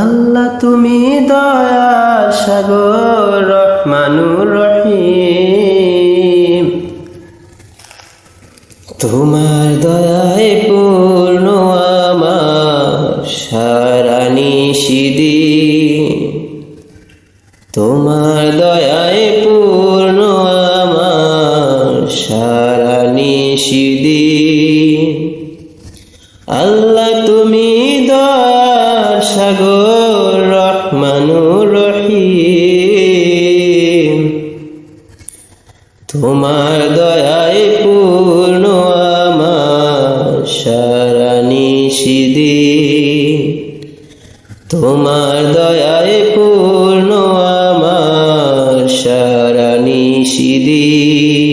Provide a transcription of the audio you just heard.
আল্লাহ তুমি দয়ার সাগর রহমানুর রহিম, তোমার দয়ায় পূর্ণ আমার সারা নিশিদিন, তোমার দয়ায় পূর্ণ আমার সারা নিশিদিন। আল্লাহ তুমি দয়ার সাগর রহমানুর রহিম, তোমার দয়ায় পূর্ণ আমার সারা নিশিদিন, তোমার দয়ায় পূর্ণ আমার সারা নিশিদিন।